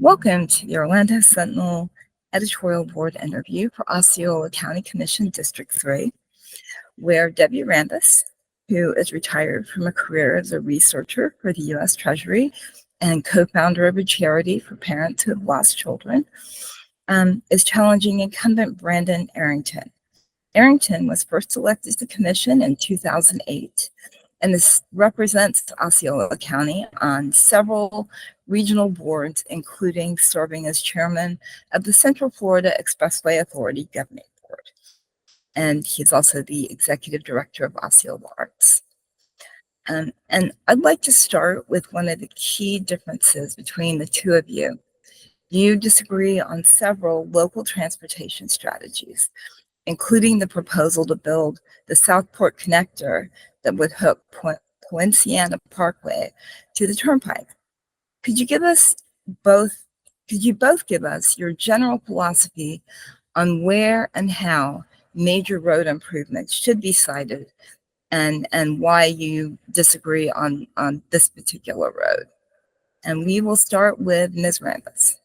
Welcome to the Orlando Sentinel editorial board interview for Osceola County Commission District 3, where Debbie Rambis, who is retired from a career as a researcher for the U.S. Treasury and co-founder of a charity for parents who have lost children, is challenging incumbent Brandon Arrington. Arrington was first elected to the commission in 2008, and this represents Osceola County on several regional boards, including serving as chairman of the Central Florida Expressway Authority Governing Board. And he's also the executive director of Osceola Arts. And I'd like to start with one of the key differences between the two of you. You disagree on several local transportation strategies, including the proposal to build the Southport connector that would hook Poinciana Parkway to the turnpike. Could you both give us your general philosophy on where and how major road improvements should be cited and why you disagree on this particular road? And we will start with Ms. Rambis.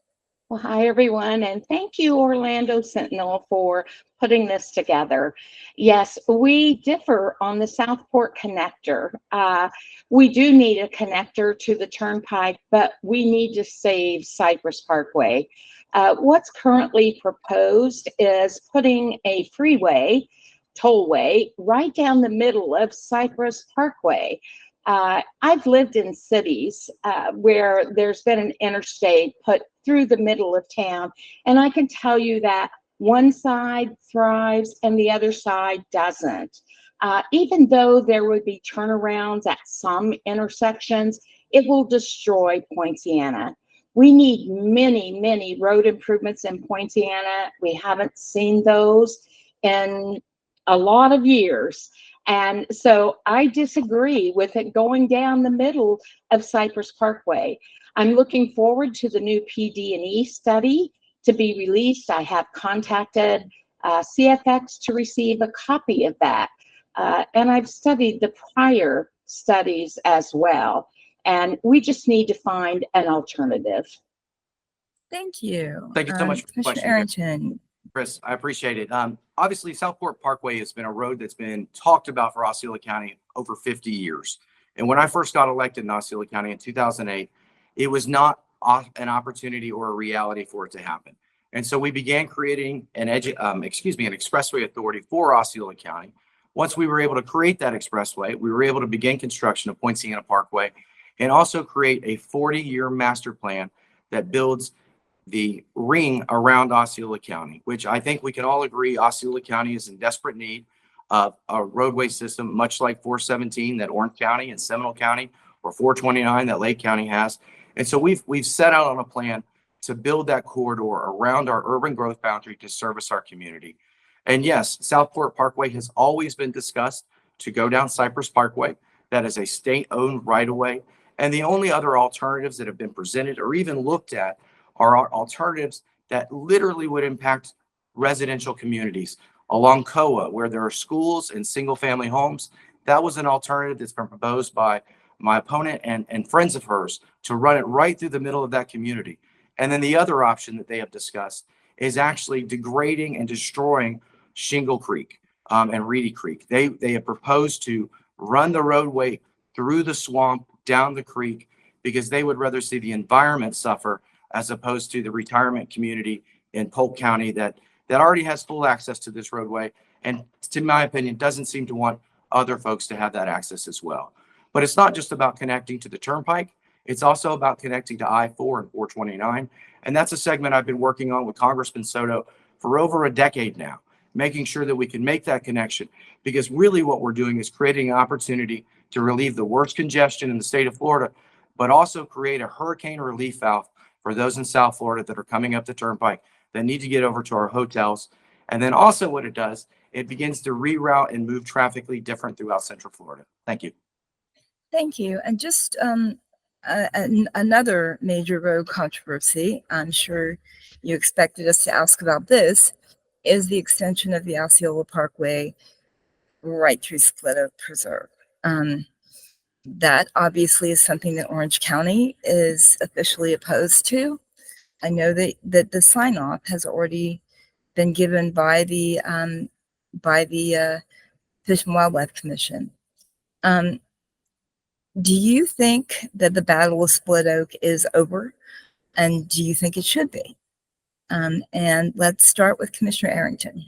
Well, hi, everyone, and thank you, Orlando Sentinel, for putting this together. Yes, we differ on the Southport connector. We do need a connector to the turnpike, but we need to save Cypress Parkway. What's currently proposed is putting a freeway, tollway, right down the middle of Cypress Parkway. I've lived in cities where there's been an interstate put through the middle of town, and I can tell you that one side thrives and the other side doesn't. Even though there would be turnarounds at some intersections, it will destroy Poinciana. We need many, many road improvements in Poinciana. We haven't seen those in a lot of years. And so I disagree with it going down the middle of Cypress Parkway. I'm looking forward to the new PD&E study to be released. I have contacted CFX to receive a copy of that. And I've studied the prior studies as well. And we just need to find an alternative. Thank you. Thank you so much for the Commissioner question, Arrington. Chris. I appreciate it. Obviously, Southport Parkway has been a road that's been talked about for Osceola County over 50 years. And when I first got elected in Osceola County in 2008, it was not an opportunity or a reality for it to happen. And so we began creating an expressway authority for Osceola County. Once we were able to create that expressway, we were able to begin construction of Poinciana Parkway and also create a 40-year master plan that builds the ring around Osceola County, which I think we can all agree Osceola County is in desperate need of a roadway system, much like 417 that Orange County and Seminole County, or 429 that Lake County has. And so we've set out on a plan to build that corridor around our urban growth boundary to service our community. And yes, Southport Parkway has always been discussed to go down Cypress Parkway. That is a state-owned right-of-way. And the only other alternatives that have been presented or even looked at are alternatives that literally would impact residential communities along COA, where there are schools and single-family homes. That was an alternative that's been proposed by my opponent and friends of hers to run it right through the middle of that community. And then the other option that they have discussed is actually degrading and destroying Shingle Creek and Reedy Creek. They have proposed to run the roadway through the swamp, down the creek, because they would rather see the environment suffer as opposed to the retirement community in Polk County that already has full access to this roadway. And to my opinion, doesn't seem to want other folks to have that access as well. But it's not just about connecting to the turnpike. It's also about connecting to I-4 and 429. And that's a segment I've been working on with Congressman Soto for over a decade now, making sure that we can make that connection. Because really what we're doing is creating an opportunity to relieve the worst congestion in the state of Florida, but also create a hurricane relief valve for those in South Florida that are coming up the turnpike that need to get over to our hotels. And then also what it does, it begins to reroute and move traffically different throughout Central Florida. Thank you. Thank you. And just another major road controversy, I'm sure you expected us to ask about this, is the extension of the Osceola Parkway right through Splitter Preserve. That obviously is something that Orange County is officially opposed to. I know that the sign off has already been given by the Fish and Wildlife Commission. Do you think that the battle with Split Oak is over? And do you think it should be? And let's start with Commissioner Arrington.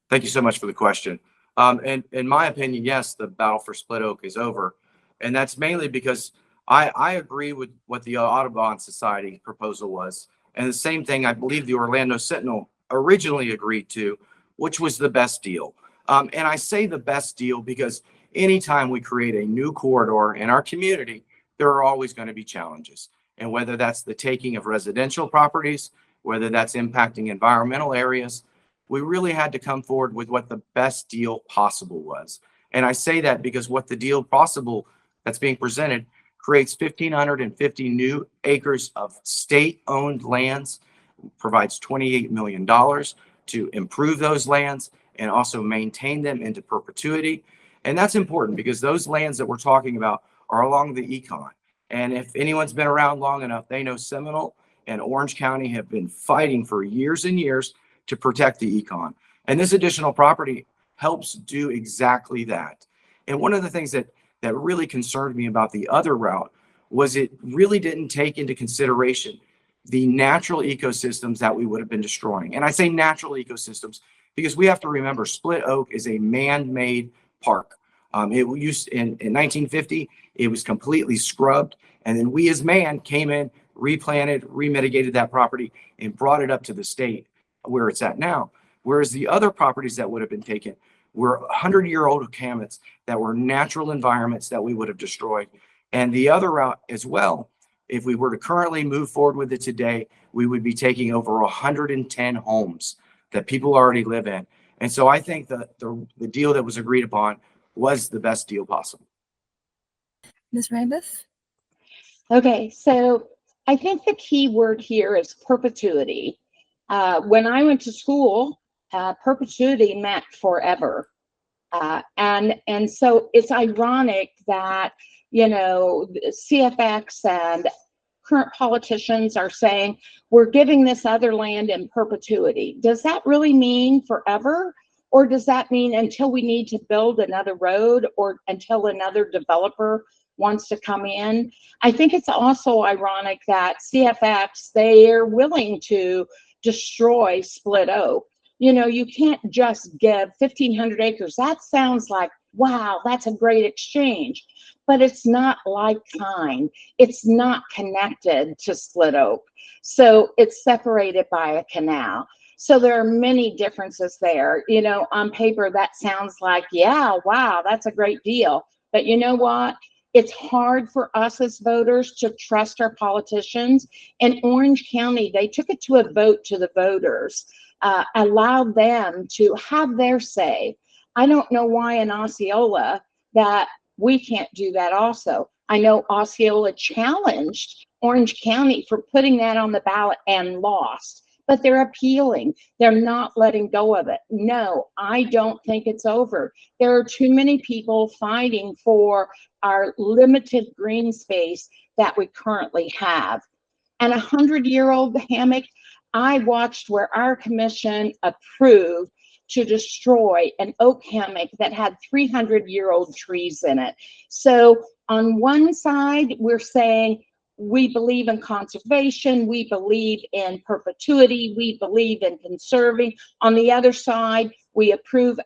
Thank you so much for the question. And in my opinion, yes, the battle for Split Oak is over. And that's mainly because I agree with what the Audubon Society proposal was. And the same thing I believe the Orlando Sentinel originally agreed to, which was the best deal. And I say the best deal because anytime we create a new corridor in our community, there are always going to be challenges. And whether that's the taking of residential properties, whether that's impacting environmental areas, we really had to come forward with what the best deal possible was. And I say that because what the deal possible that's being presented creates 1,550 new acres of state-owned lands, provides $28 million to improve those lands and also maintain them into perpetuity. And that's important because those lands that we're talking about are along the econ. And if anyone's been around long enough, they know Seminole and Orange County have been fighting for years and years to protect the econ. And this additional property helps do exactly that. And one of the things that really concerned me about the other route was it really didn't take into consideration the natural ecosystems that we would have been destroying. And I say natural ecosystems because we have to remember Split Oak is a man-made park. It used in 1950, it was completely scrubbed. And then we as man came in, replanted, remitigated that property and brought it up to the state where it's at now. Whereas the other properties that would have been taken were 100-year-old hammocks that were natural environments that we would have destroyed. And the other route as well, if we were to currently move forward with it today, we would be taking over 110 homes that people already live in. And so I think the deal that was agreed upon was the best deal possible. Ms. Rambis? Okay, so I think the key word here is perpetuity. When I went to school, perpetuity meant forever. And so it's ironic that, you know, CFX and current politicians are saying, we're giving this other land in perpetuity. Does that really mean forever? Or does that mean until we need to build another road or until another developer wants to come in? I think it's also ironic that CFX, they are willing to destroy Split Oak. You know, you can't just give 1,500 acres. That sounds like, wow, that's a great exchange. But it's not like kind. It's not connected to Split Oak. So it's separated by a canal. So there are many differences there. You know, on paper, that sounds like, yeah, wow, that's a great deal. But you know what? It's hard for us as voters to trust our politicians. In Orange County, they took it to a vote to the voters, allowed them to have their say. I don't know why in Osceola that we can't do that also. I know Osceola challenged Orange County for putting that on the ballot and lost, but they're appealing. They're not letting go of it. No, I don't think it's over. There are too many people fighting for our limited green space that we currently have. And 100-year-old hammock, I watched where our commission approved to destroy an oak hammock that had 300-year-old trees in it. So on one side, we're saying we believe in conservation, we believe in perpetuity, we believe in conserving. On the other side, we approve,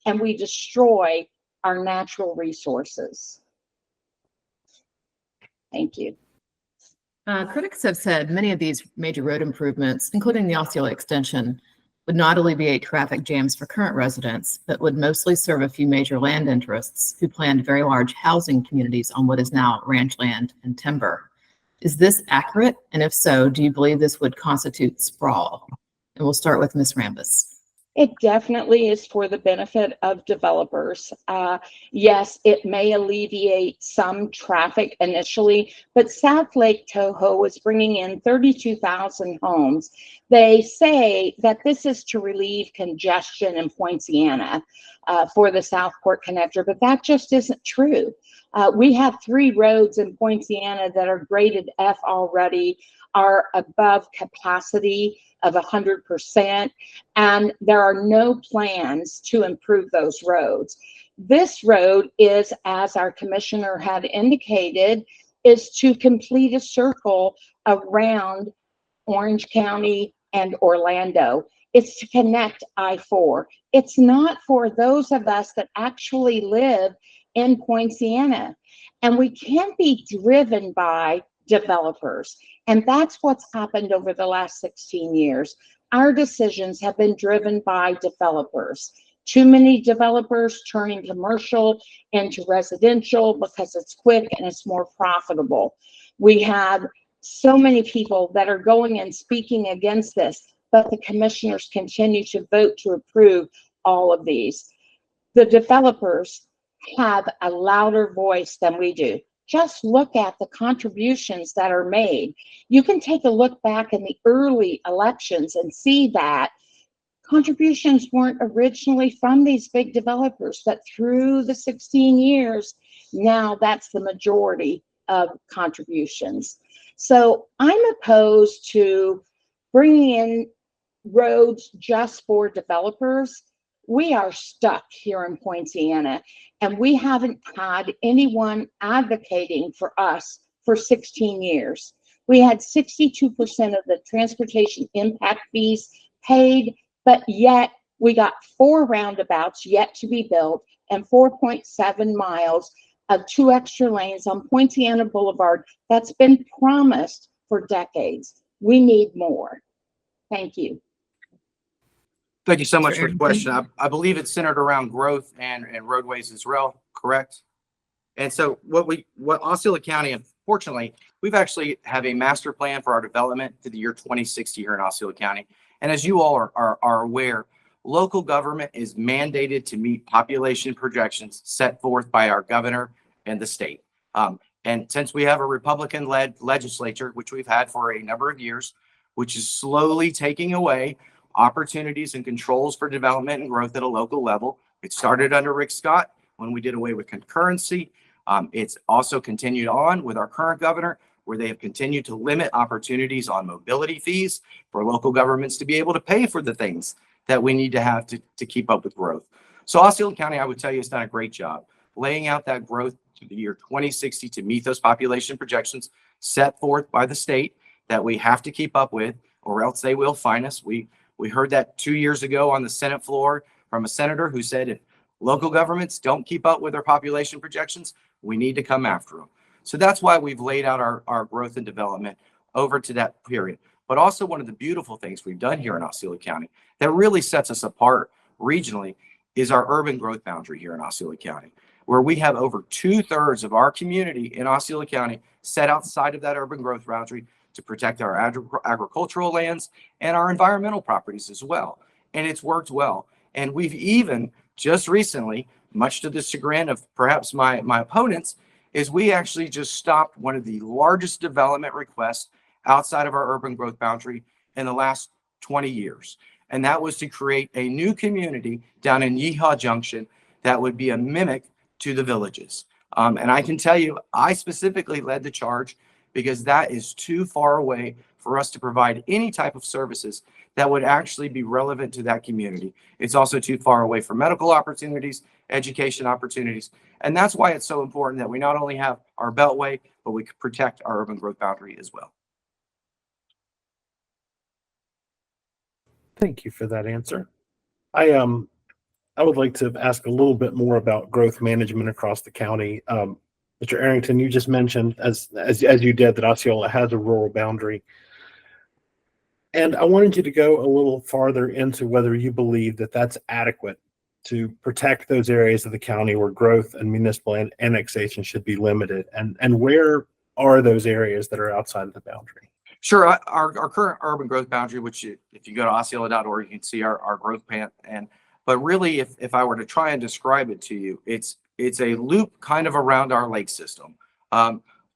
and we destroy our natural resources. Thank you. Critics have said many of these major road improvements, including the Osceola extension, would not alleviate traffic jams for current residents, but would mostly serve a few major land interests who planned very large housing communities on what is now ranch land and timber. Is this accurate? And if so, do you believe this would constitute sprawl? And we'll start with Ms. Rambis. It definitely is for the benefit of developers. Yes, it may alleviate some traffic initially, but South Lake Tahoe is bringing in 32,000 homes. They say that this is to relieve congestion in Poinciana for the Southport connector, but that just isn't true. We have 3 roads in Poinciana that are graded F already, are above capacity of 100%, and there are no plans to improve those roads. This road is, as our commissioner had indicated, is to complete a circle around Orange County and Orlando. It's to connect I-4. It's not for those of us that actually live in Poinciana. And we can't be driven by developers. And that's what's happened over the last 16 years. Our decisions have been driven by developers. Too many developers turning commercial into residential because it's quick and it's more profitable. We have so many people that are going and speaking against this, but the commissioners continue to vote to approve all of these. The developers have a louder voice than we do. Just look at the contributions that are made. You can take a look back in the early elections and see that contributions weren't originally from these big developers, but through the 16 years, now that's the majority of contributions. So I'm opposed to bringing in roads just for developers. We are stuck here in Poinciana, and we haven't had anyone advocating for us for 16 years. We had 62% of the transportation impact fees paid, but yet we got 4 roundabouts yet to be built and 4.7 miles of 2 extra lanes on Poinciana Boulevard that's been promised for decades. We need more. Thank you. Thank you so much Mr. for the question. I believe it's centered around growth and roadways as well, correct? And so what Osceola County, unfortunately, we've actually have a master plan for our development to the year 2060 here in Osceola County. And as you all are aware, local government is mandated to meet population projections set forth by our governor and the state. And since we have a Republican-led legislature, which we've had for a number of years, which is slowly taking away opportunities and controls for development and growth at a local level. It started under Rick Scott when we did away with concurrency. It's also continued on with our current governor, where they have continued to limit opportunities on mobility fees for local governments to be able to pay for the things that we need to have to keep up with growth. So Osceola County, I would tell you, has done a great job laying out that growth to the year 2060 to meet those population projections set forth by the state that we have to keep up with, or else they will fine us. We heard that 2 years ago on the Senate floor from a senator who said if local governments don't keep up with their population projections, we need to come after them. So that's why we've laid out our growth and development over to that period. But also one of the beautiful things we've done here in Osceola County that really sets us apart regionally is our urban growth boundary here in Osceola County, where we have over 2/3 of our community in Osceola County set outside of that urban growth boundary to protect our agricultural lands and our environmental properties as well. And it's worked well. And we've even just recently, much to the chagrin of perhaps my opponents, is we actually just stopped one of the largest development requests outside of our urban growth boundary in the last 20 years. And that was to create a new community down in Yeehaw Junction that would be a mimic to the villages. And I can tell you, I specifically led the charge because that is too far away for us to provide any type of services that would actually be relevant to that community. It's also too far away for medical opportunities, education opportunities. And that's why it's so important that we not only have our beltway, but we could protect our urban growth boundary as well. Thank you for that answer. I would like to ask a little bit more about growth management across the county. Mr. Arrington, you just mentioned, as you did, that Osceola has a rural boundary. And I wanted you to go a little farther into whether you believe that that's adequate to protect those areas of the county where growth and municipal annexation should be limited. And where are those areas that are outside of the boundary? Sure. Our current urban growth boundary, which if you go to Osceola.org, you can see our growth plan. But really, if I were to try and describe it to you, it's a loop kind of around our lake system,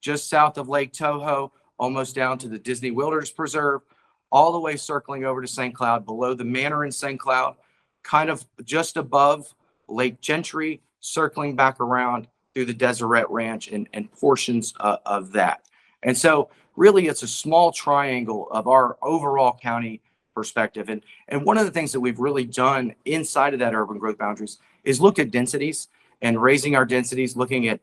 just south of Lake Toho, almost down to the Disney Wilderness Preserve, all the way circling over to St. Cloud, below the manor in St. Cloud, kind of just above Lake Gentry, circling back around through the Deseret Ranch and portions of that. And so really it's a small triangle of our overall county perspective. And one of the things that we've really done inside of that urban growth boundaries is looked at densities and raising our densities, looking at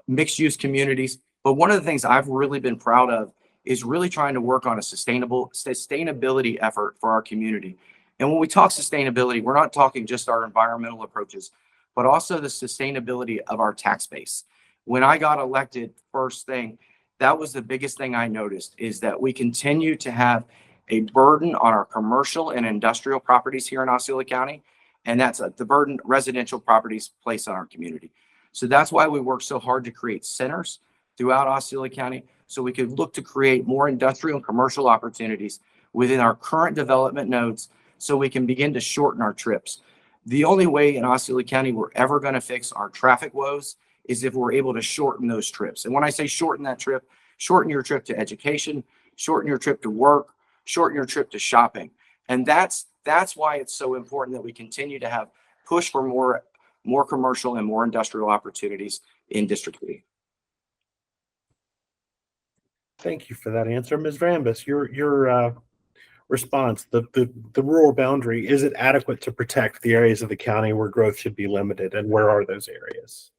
mixed use communities. But one of the things I've really been proud of is really trying to work on a sustainability effort for our community. And when we talk sustainability, we're not talking just our environmental approaches, but also the sustainability of our tax base. When I got elected, first thing, that was the biggest thing I noticed, is that we continue to have a burden on our commercial and industrial properties here in Osceola County. And that's the burden residential properties place on our community. So that's why we work so hard to create centers throughout Osceola County, so we could look to create more industrial and commercial opportunities within our current development nodes, so we can begin to shorten our trips. The only way in Osceola County we're ever going to fix our traffic woes is if we're able to shorten those trips. And when I say shorten that trip, shorten your trip to education, shorten your trip to work, shorten your trip to shopping. And that's why it's so important that we continue to have push for more commercial and more industrial opportunities in District 3. Thank you for that answer. Ms. Rambis, your response, the rural boundary, is it adequate to protect the areas of the county where growth should be limited, and where are those areas?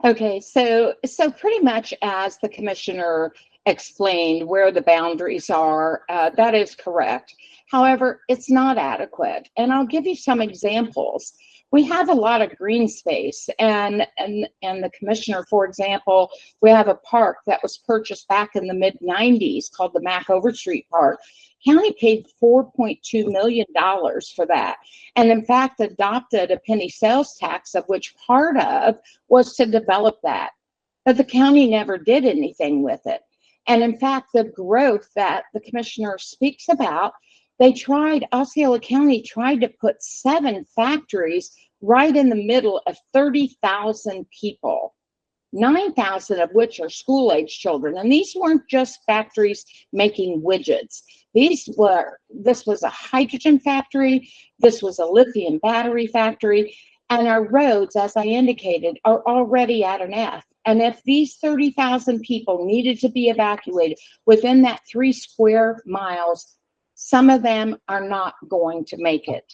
Okay, so pretty much as the commissioner explained where the boundaries are, that is correct. However, it's not adequate. And I'll give you some examples. We have a lot of green space, and the commissioner, for example, we have a park that was purchased back in the mid-90s called the Mac Overstreet Park. County paid $4.2 million for that, and in fact adopted a penny sales tax, of which part of was to develop that. But the county never did anything with it. And in fact, the growth that the commissioner speaks about, Osceola County tried to put 7 factories right in the middle of 30,000 people, 9,000 of which are school-age children. And these weren't just factories making widgets. This was a hydrogen factory. This was a lithium battery factory. And our roads, as I indicated, are already at an F. And if these 30,000 people needed to be evacuated within that 3 square miles, some of them are not going to make it.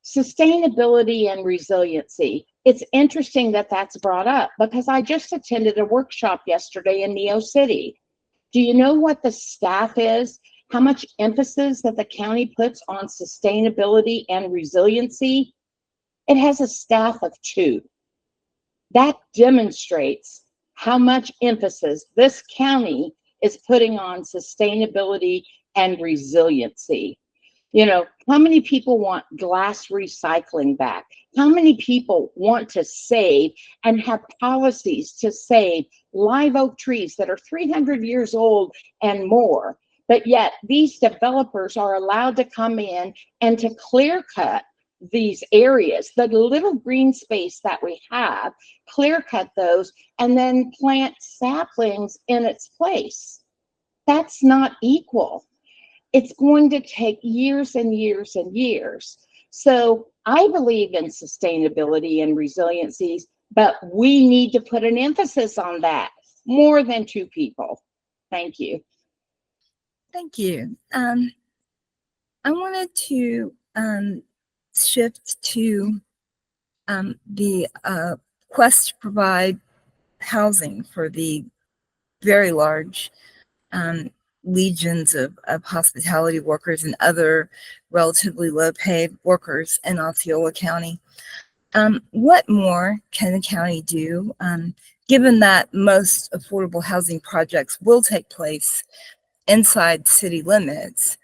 Sustainability and resiliency. It's interesting that that's brought up, because I just attended a workshop yesterday in Neo City. Do you know what the staff is? How much emphasis that the county puts on sustainability and resiliency? It has a staff of 2. That demonstrates how much emphasis this county is putting on sustainability and resiliency. You know, how many people want glass recycling back? How many people want to save and have policies to save live oak trees that are 300 years old and more? But yet these developers are allowed to come in and to clear cut these areas, the little green space that we have, clear cut those, and then plant saplings in its place. That's not equal. It's going to take years and years and years. So I believe in sustainability and resiliencies, but we need to put an emphasis on that more than 2 people. Thank you. Thank you. I wanted to shift to the quest to provide housing for the very large legions of hospitality workers and other relatively low-paid workers in Osceola County. What more can the county do, given that most affordable housing projects will take place inside city limits?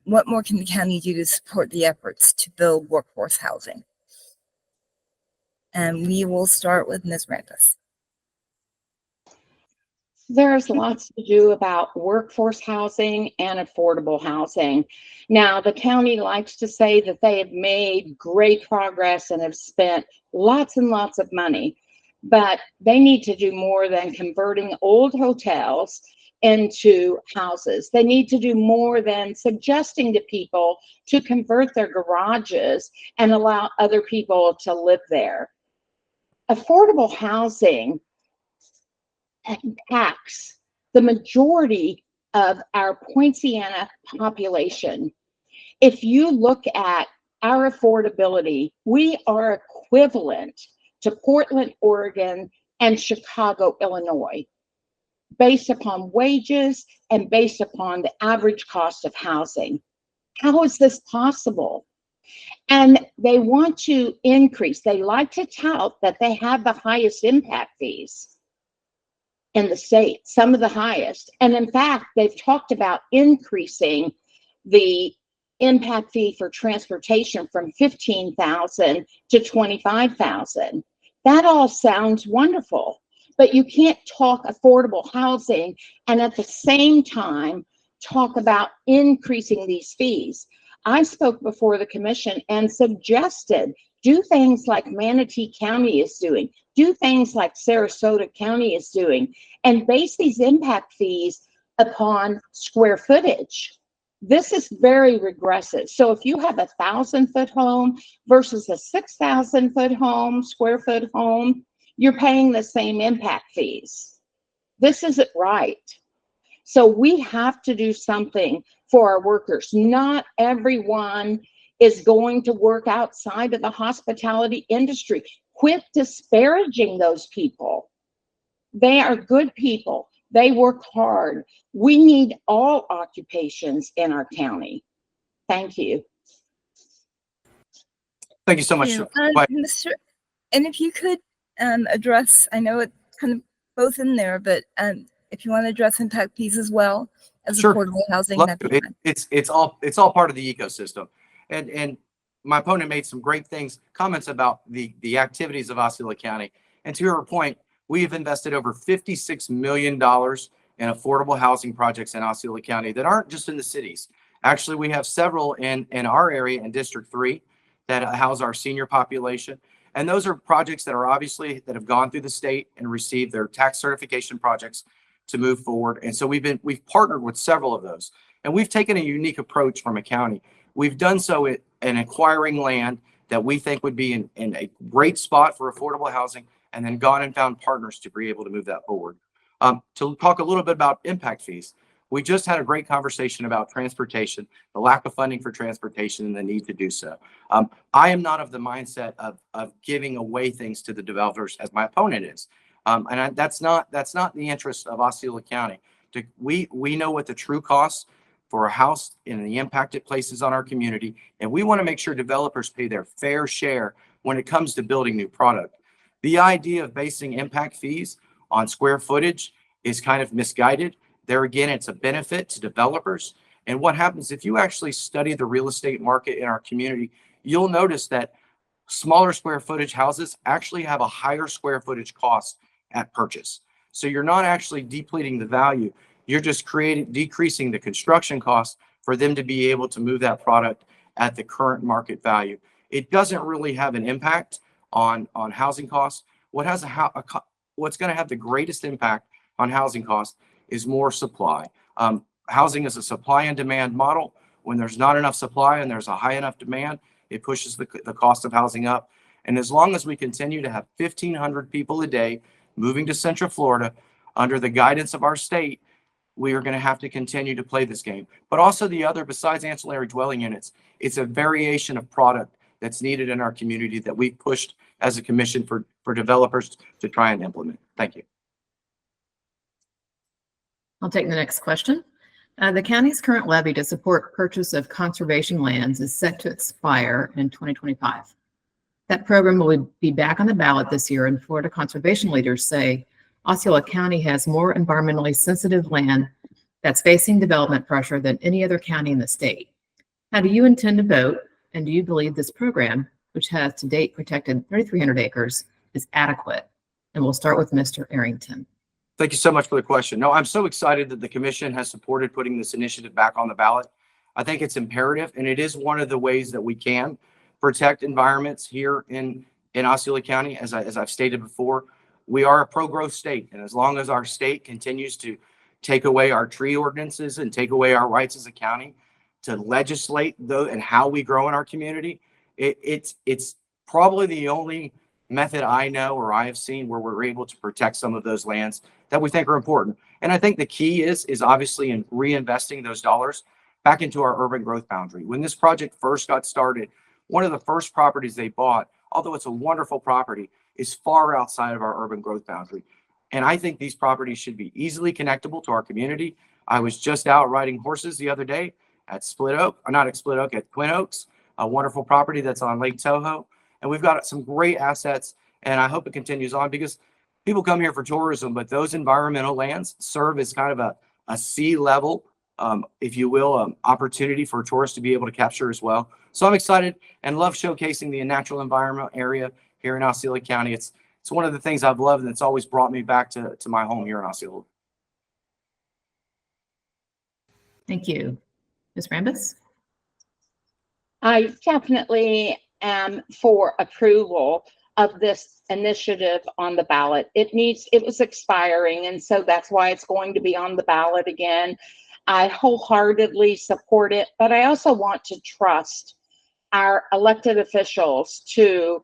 What more can the county do to support the efforts to build workforce housing? And we will start with Ms. Rambis. There's lots to do about workforce housing and affordable housing. Now, the county likes to say that they have made great progress and have spent lots and lots of money, but they need to do more than converting old hotels into houses. They need to do more than suggesting to people to convert their garages and allow other people to live there. Affordable housing impacts the majority of our Poinciana population. If you look at our affordability, we are equivalent to Portland, Oregon, and Chicago, Illinois, based upon wages and based upon the average cost of housing. How is this possible? And they want to increase, they like to tout that they have the highest impact fees in the state, some of the highest. And in fact, they've talked about increasing the impact fee for transportation from $15,000 to $25,000. That all sounds wonderful, but you can't talk affordable housing and at the same time talk about increasing these fees. I spoke before the commission and suggested do things like Manatee County is doing, do things like Sarasota County is doing, and base these impact fees upon square footage. This is very regressive. So if you have 1,000-foot home versus a 6,000-foot home, square foot home, you're paying the same impact fees. This isn't right. So we have to do something for our workers. Not everyone is going to work outside of the hospitality industry. Quit disparaging those people. They are good people. They work hard. We need all occupations in our county. Thank you. Thank you so much. Mr. And if you could address, I know it's kind of both in there, but if you want to address impact fees as well as Sure. affordable housing, Love that'd to. be fine. It's all part of the ecosystem. And my opponent made some great comments about the activities of Osceola County. And to your point, we have invested over $56 million in affordable housing projects in Osceola County that aren't just in the cities. Actually, we have several in our area in District 3 that house our senior population. And those are projects that are obviously that have gone through the state and received their tax certification projects to move forward. And so we've partnered with several of those. And we've taken a unique approach from a county. We've done so in acquiring land that we think would be in a great spot for affordable housing, and then gone and found partners to be able to move that forward. To talk a little bit about impact fees, we just had a great conversation about transportation, the lack of funding for transportation, and the need to do so. I am not of the mindset of giving away things to the developers as my opponent is. That's not the interest of Osceola County. We know what the true costs for a house and the impact it places on our community, and we want to make sure developers pay their fair share when it comes to building new product. The idea of basing impact fees on square footage is kind of misguided. There again, it's a benefit to developers. And what happens if you actually study the real estate market in our community, you'll notice that smaller square footage houses actually have a higher square footage cost at purchase. So you're not actually depleting the value. You're just decreasing the construction cost for them to be able to move that product at the current market value. It doesn't really have an impact on housing costs. What's going to have the greatest impact on housing costs is more supply. Housing is a supply and demand model. When there's not enough supply and there's a high enough demand, it pushes the cost of housing up. And as long as we continue to have 1,500 people a day moving to Central Florida under the guidance of our state, we are going to have to continue to play this game. But also besides ancillary dwelling units, it's a variation of product that's needed in our community that we've pushed as a commission for developers to try and implement. Thank you. I'll take the next question. The county's current levy to support purchase of conservation lands is set to expire in 2025. That program will be back on the ballot this year, and Florida conservation leaders say Osceola County has more environmentally sensitive land that's facing development pressure than any other county in the state. How do you intend to vote, and do you believe this program, which has to date protected 3,300 acres, is adequate? And we'll start with Mr. Arrington. Thank you so much for the question. No, I'm so excited that the commission has supported putting this initiative back on the ballot. I think it's imperative, and it is one of the ways that we can protect environments here in Osceola County. As I've stated before, we are a pro-growth state, and as long as our state continues to take away our tree ordinances and take away our rights as a county to legislate though and how we grow in our community, it's probably the only method I know or I have seen where we're able to protect some of those lands that we think are important. And I think the key is obviously in reinvesting those dollars back into our urban growth boundary. When this project first got started, one of the first properties they bought, although it's a wonderful property, is far outside of our urban growth boundary. And I think these properties should be easily connectable to our community. I was just out riding horses the other day at Split Oak, or not at Split Oak, at Twin Oaks, a wonderful property that's on Lake Toho. And we've got some great assets, and I hope it continues on because people come here for tourism, but those environmental lands serve as kind of a sea level, if you will, opportunity for tourists to be able to capture as well. So I'm excited and love showcasing the natural environment area here in Osceola County. It's one of the things I've loved, and it's always brought me back to my home here in Osceola. Thank you. Ms. Rambis? I definitely am for approval of this initiative on the ballot. It was expiring, and so that's why it's going to be on the ballot again. I wholeheartedly support it, but I also want to trust our elected officials to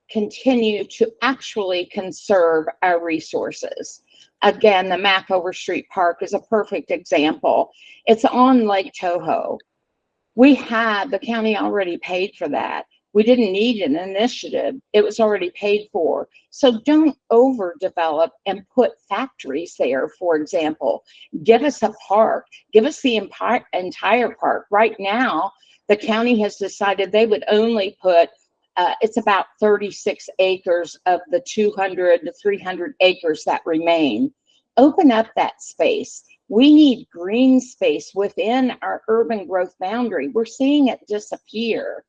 continue to actually conserve our resources. Again, the Mackover Street Park is a perfect example. It's on Lake Toho. The county already paid for that. We didn't need an initiative. It was already paid for. So don't overdevelop and put factories there, for example. Give us a park. Give us the entire park. Right now, the county has decided they would only put, it's about 36 acres of the 200 to 300 acres that remain. Open up that space. We need green space within our urban growth boundary. We're seeing it disappear,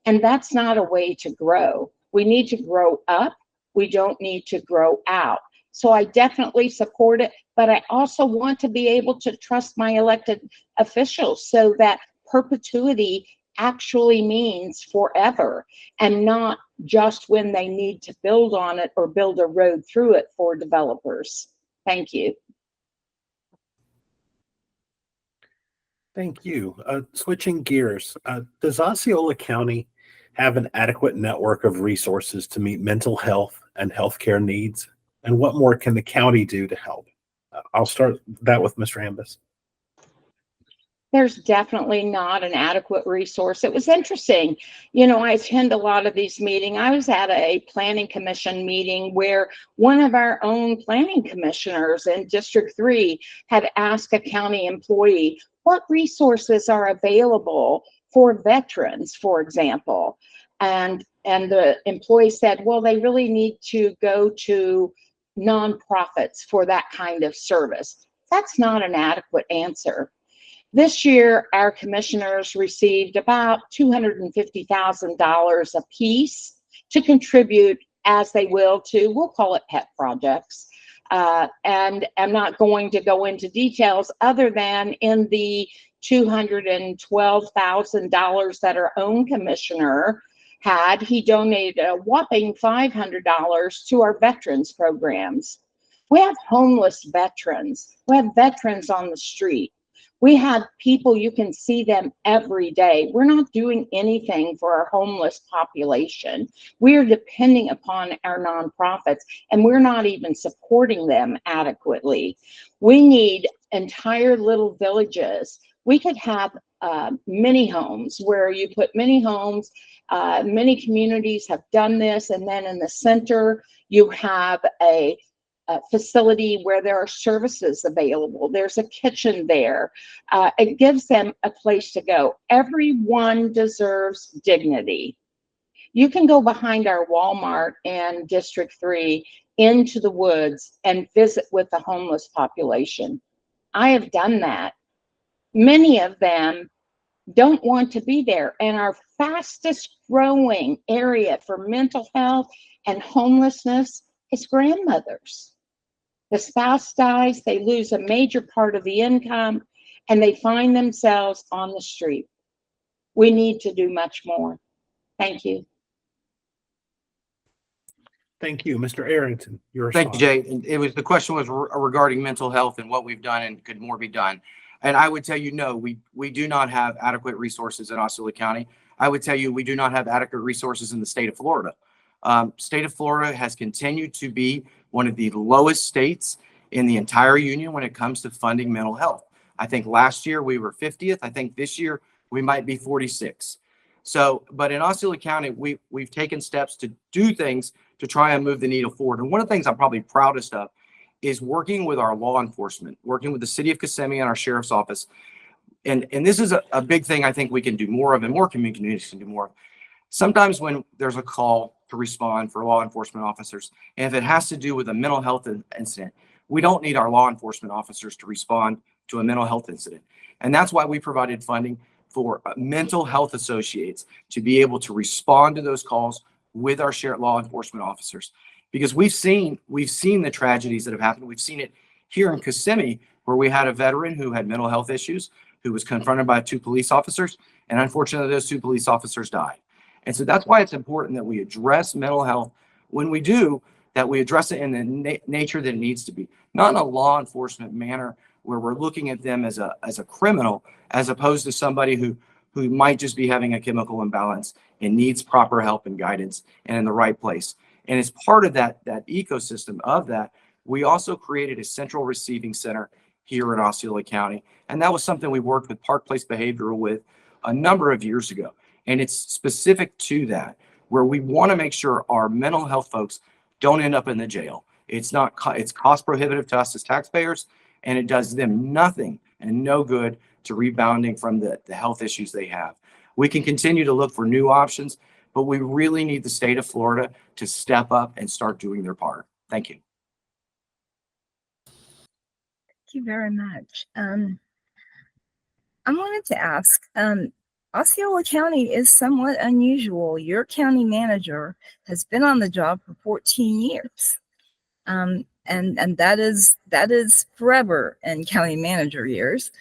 and that's not a way to grow. We need to grow up. We don't need to grow out. So I definitely support it, but I also want to be able to trust my elected officials so that perpetuity actually means forever and not just when they need to build on it or build a road through it for developers. Thank you. Thank you. Switching gears, does Osceola County have an adequate network of resources to meet mental health and healthcare needs? And what more can the county do to help? I'll start that with Ms. Rambis. There's definitely not an adequate resource. It was interesting. I attend a lot of these meetings. I was at a planning commission meeting where one of our own planning commissioners in District 3 had asked a county employee, what resources are available for veterans, for example? And the employee said, well, they really need to go to nonprofits for that kind of service. That's not an adequate answer. This year, our commissioners received about $250,000 apiece to contribute as they will to, we'll call it pet projects. And I'm not going to go into details other than in the $212,000 that our own commissioner had, he donated a whopping $500 to our veterans programs. We have homeless veterans. We have veterans on the street. We have people, you can see them every day. We're not doing anything for our homeless population. We are depending upon our nonprofits, and we're not even supporting them adequately. We need entire little villages. We could have mini homes where you put mini homes. Many communities have done this, and then in the center, you have a facility where there are services available. There's a kitchen there. It gives them a place to go. Everyone deserves dignity. You can go behind our Walmart in District 3 into the woods and visit with the homeless population. I have done that. Many of them don't want to be there. And our fastest growing area for mental health and homelessness is grandmothers. The spouse dies, they lose a major part of the income, and they find themselves on the street. We need to do much more. Thank you. Thank you, Mr. Arrington. Your Thank you, response. Jay. And the question was regarding mental health and what we've done and could more be done. And I would tell you, no, we do not have adequate resources in Osceola County. I would tell you, we do not have adequate resources in the state of Florida. State of Florida has continued to be one of the lowest states in the entire union when it comes to funding mental health. I think last year we were 50th. I think this year we might be 46. So, but in Osceola County, we've taken steps to do things to try and move the needle forward. And one of the things I'm probably proudest of is working with our law enforcement, working with the city of Kissimmee and our sheriff's office. And this is a big thing I think we can do more of, and more communities can do more of. Sometimes when there's a call to respond for law enforcement officers, and if it has to do with a mental health incident, we don't need our law enforcement officers to respond to a mental health incident. And that's why we provided funding for mental health associates to be able to respond to those calls with our shared law enforcement officers, because we've seen the tragedies that have happened. We've seen it here in Kissimmee, where we had a veteran who had mental health issues, who was confronted by 2 police officers, and unfortunately those 2 police officers died. And so that's why it's important that we address mental health. When we do, that we address it in the nature that it needs to be, not in a law enforcement manner where we're looking at them as a criminal, as opposed to somebody who might just be having a chemical imbalance and needs proper help and guidance and in the right place. And as part of that ecosystem of that, we also created a central receiving center here in Osceola County. And that was something we worked with Park Place Behavioral with a number of years ago. And it's specific to that, where we want to make sure our mental health folks don't end up in the jail. It's cost prohibitive to us as taxpayers, and it does them nothing and no good to rebounding from the health issues they have. We can continue to look for new options, but we really need the state of Florida to step up and start doing their part. Thank you. Thank you very much. I wanted to ask, Osceola County is somewhat unusual. Your county manager has been on the job for 14 years. And that is forever in county manager years.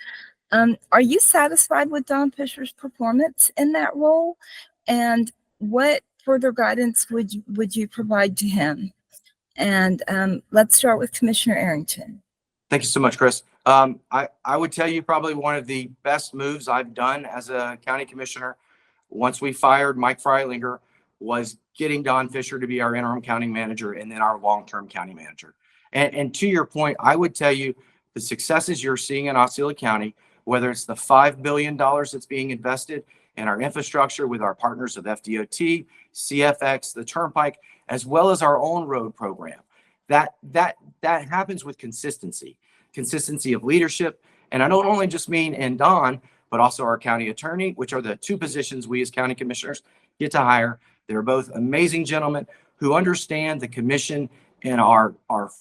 Are you satisfied with Don Fisher's performance in that role? And what further guidance would you provide to him? And let's start with Commissioner Arrington. Thank you so much, Chris. I would tell you probably one of the best moves I've done as a county commissioner once we fired Mike Freilinger was getting Don Fisher to be our interim county manager and then our long-term county manager. And to your point, I would tell you the successes you're seeing in Osceola County, whether it's the $5 billion that's being invested in our infrastructure with our partners of FDOT, CFX, the Turnpike, as well as our own road program. That happens with consistency of leadership. And I don't only just mean in Don, but also our county attorney, which are the 2 positions we as county commissioners get to hire. They're both amazing gentlemen who understand the commission and our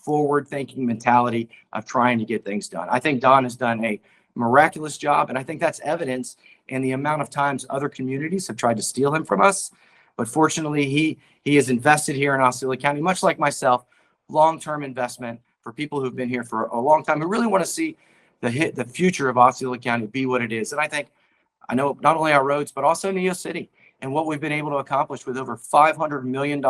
forward-thinking mentality of trying to get things done. I think Don has done a miraculous job, and I think that's evidence in the amount of times other communities have tried to steal him from us. But fortunately, he is invested here in Osceola County, much like myself, long-term investment for people who've been here for a long time, who really want to see the future of Osceola County be what it is. And I know not only our roads, but also Neo City and what we've been able to accomplish with over $500 million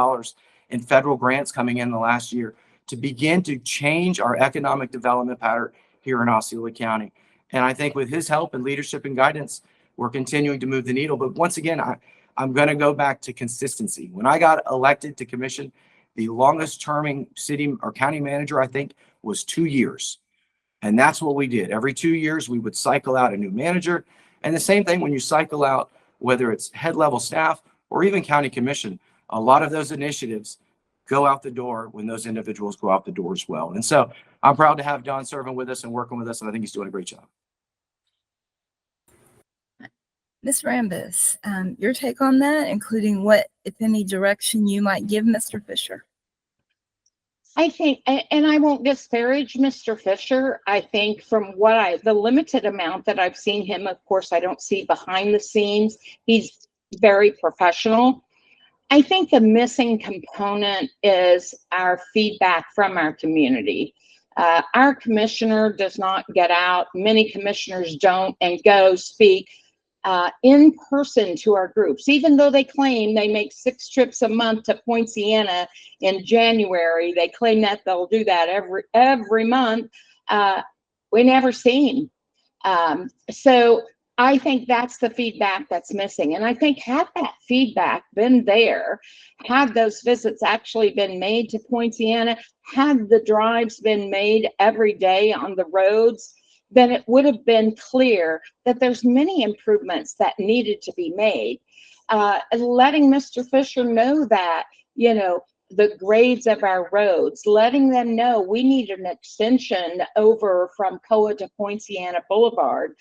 in federal grants coming in the last year to begin to change our economic development pattern here in Osceola County. And I think with his help and leadership and guidance, we're continuing to move the needle. But once again, I'm going to go back to consistency. When I got elected to commission, the longest terming city or county manager, I think, was 2 years. And that's what we did. Every 2 years, we would cycle out a new manager. And the same thing when you cycle out, whether it's head level staff or even county commission, a lot of those initiatives go out the door when those individuals go out the door as well. And so I'm proud to have Don serving with us and working with us. And I think he's doing a great job. Ms. Rambis, your take on that, including what, if any, direction you might give Mr. Fisher? I think, and I won't disparage Mr. Fisher. I think from the limited amount that I've seen him, of course, I don't see behind the scenes. He's very professional. I think the missing component is our feedback from our community. Our commissioner does not get out. Many commissioners don't and go speak in person to our groups, even though they claim they make 6 trips a month to Poinciana in January. They claim that they'll do that every month. We never see them. So I think that's the feedback that's missing. And I think had that feedback been there, had those visits actually been made to Poinciana, had the drives been made every day on the roads, then it would have been clear that there's many improvements that needed to be made. Letting Mr. Fisher know that, you know, the grades of our roads, letting them know we need an extension over from Koa to Poinciana Boulevard.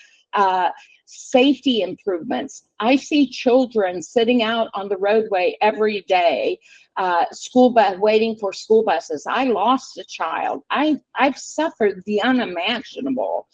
Safety improvements. I see children sitting out on the roadway every day, waiting for school buses. I lost a child. I've suffered the unimaginable.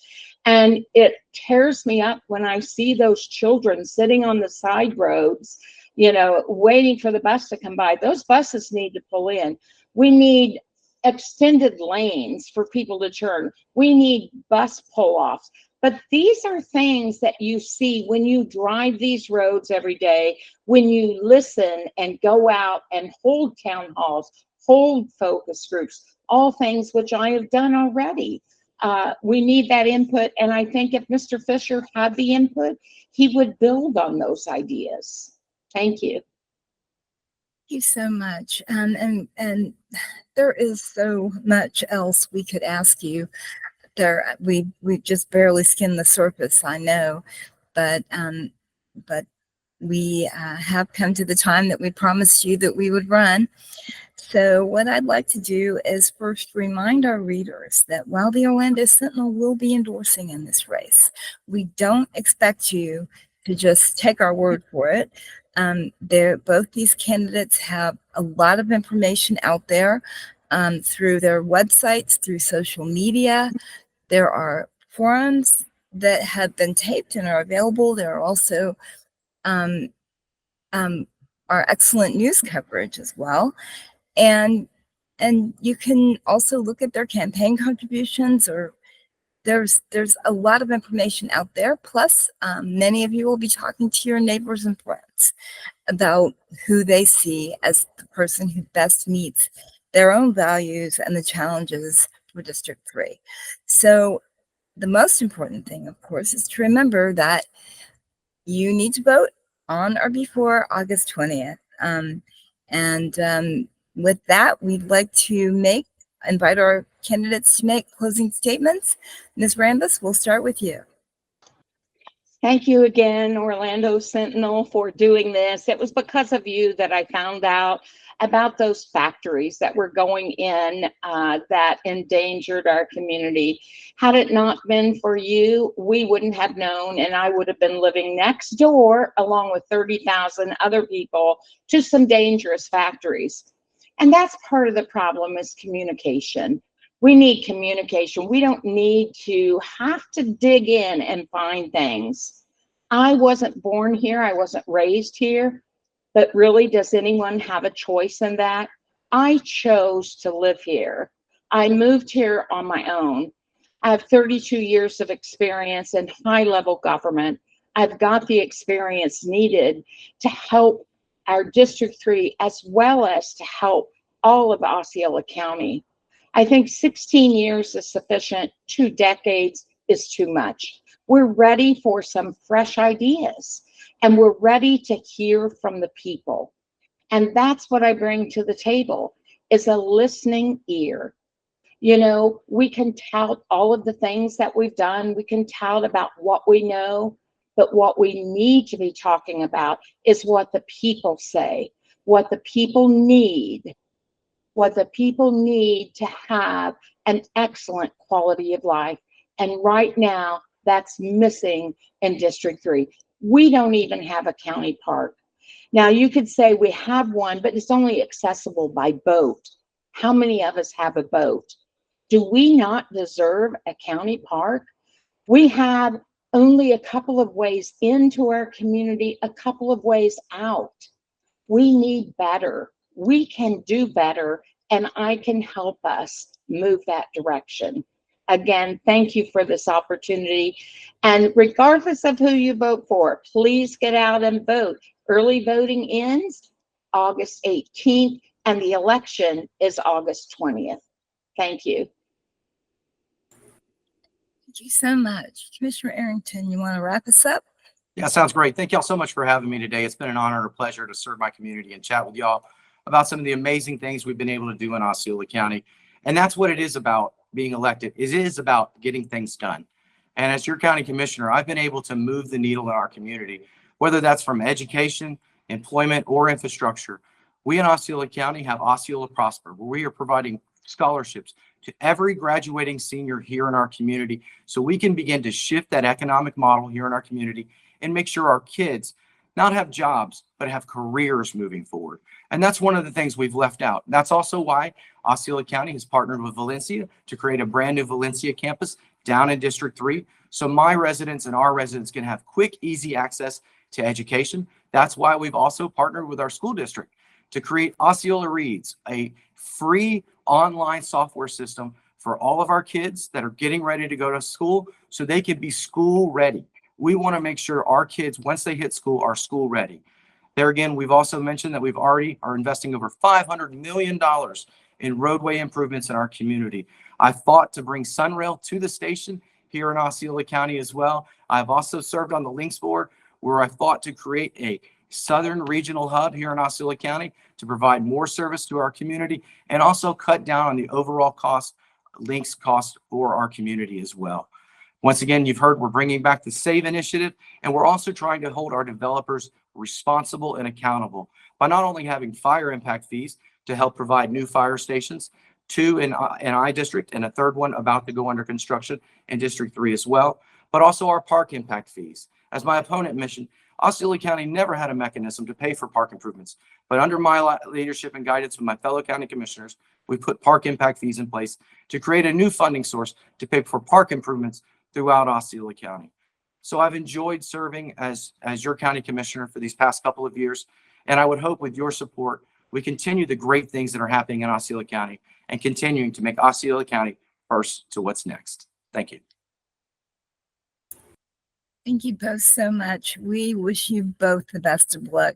And it tears me up when I see those children sitting on the side roads, you know, waiting for the bus to come by. Those buses need to pull in. We need extended lanes for people to turn. We need bus pull-offs. But these are things that you see when you drive these roads every day, when you listen and go out and hold town halls, hold focus groups, all things which I have done already. We need that input. And I think if Mr. Fisher had the input, he would build on those ideas. Thank you. Thank you so much. And there is so much else we could ask you. We just barely skimmed the surface, I know, but we have come to the time that we promised you that we would run. So what I'd like to do is first remind our readers that while the Orlando Sentinel will be endorsing in this race, we don't expect you to just take our word for it. Both these candidates have a lot of information out there through their websites, through social media. There are forums that have been taped and are available. There are also our excellent news coverage as well. And you can also look at their campaign contributions, or there's a lot of information out there. Plus, many of you will be talking to your neighbors and friends about who they see as the person who best meets their own values and the challenges for District 3. So the most important thing, of course, is to remember that you need to vote on or before August 20th. With that, we'd like to invite our candidates to make closing statements. Ms. Rambis, we'll start with you. Thank you again, Orlando Sentinel, for doing this. It was because of you that I found out about those factories that were going in that endangered our community. Had it not been for you, we wouldn't have known, and I would have been living next door along with 30,000 other people to some dangerous factories. And that's part of the problem, is communication. We need communication. We don't need to have to dig in and find things. I wasn't born here. I wasn't raised here. But really, does anyone have a choice in that? I chose to live here. I moved here on my own. I have 32 years of experience in high-level government. I've got the experience needed to help our District 3 as well as to help all of Osceola County. I think 16 years is sufficient. 2 decades is too much. We're ready for some fresh ideas, and we're ready to hear from the people. And that's what I bring to the table, is a listening ear. You know, we can tout all of the things that we've done. We can tout about what we know, but what we need to be talking about is what the people say, what the people need, what the people need to have an excellent quality of life. And right now, that's missing in District 3. We don't even have a county park. Now, you could say we have one, but it's only accessible by boat. How many of us have a boat? Do we not deserve a county park? We have only a couple of ways into our community, a couple of ways out. We need better. We can do better, and I can help us move that direction. Again, thank you for this opportunity. And regardless of who you vote for, please get out and vote. Early voting ends August 18th, and the election is August 20th. Thank you. Thank you so much. Commissioner Arrington, you want to wrap us up? Yeah, sounds great. Thank y'all so much for having me today. It's been an honor and a pleasure to serve my community and chat with y'all about some of the amazing things we've been able to do in Osceola County. And that's what it is about being elected. It is about getting things done. And as your county commissioner, I've been able to move the needle in our community, whether that's from education, employment, or infrastructure. We in Osceola County have Osceola Prosper, where we are providing scholarships to every graduating senior here in our community so we can begin to shift that economic model here in our community and make sure our kids not have jobs, but have careers moving forward. And that's one of the things we've left out. That's also why Osceola County has partnered with Valencia to create a brand new Valencia campus down in District 3. So my residents and our residents can have quick, easy access to education. That's why we've also partnered with our school district to create Osceola Reads, a free online software system for all of our kids that are getting ready to go to school so they can be school ready. We want to make sure our kids, once they hit school, are school ready. There again, we've also mentioned that we've already are investing over $500 million in roadway improvements in our community. I fought to bring Sunrail to the station here in Osceola County as well. I've also served on the Links Board, where I fought to create a Southern Regional Hub here in Osceola County to provide more service to our community and also cut down on the overall cost, Links cost for our community as well. Once again, you've heard we're bringing back the SAVE initiative, and we're also trying to hold our developers responsible and accountable by not only having fire impact fees to help provide new fire stations, 2 in I district and a 3rd one about to go under construction in District 3 as well, but also our park impact fees. As my opponent mentioned, Osceola County never had a mechanism to pay for park improvements, but under my leadership and guidance with my fellow county commissioners, we put park impact fees in place to create a new funding source to pay for park improvements throughout Osceola County. So I've enjoyed serving as your county commissioner for these past couple of years, and I would hope with your support, we continue the great things that are happening in Osceola County and continuing to make Osceola County first to what's next. Thank you. Thank you both so much. We wish you both the best of luck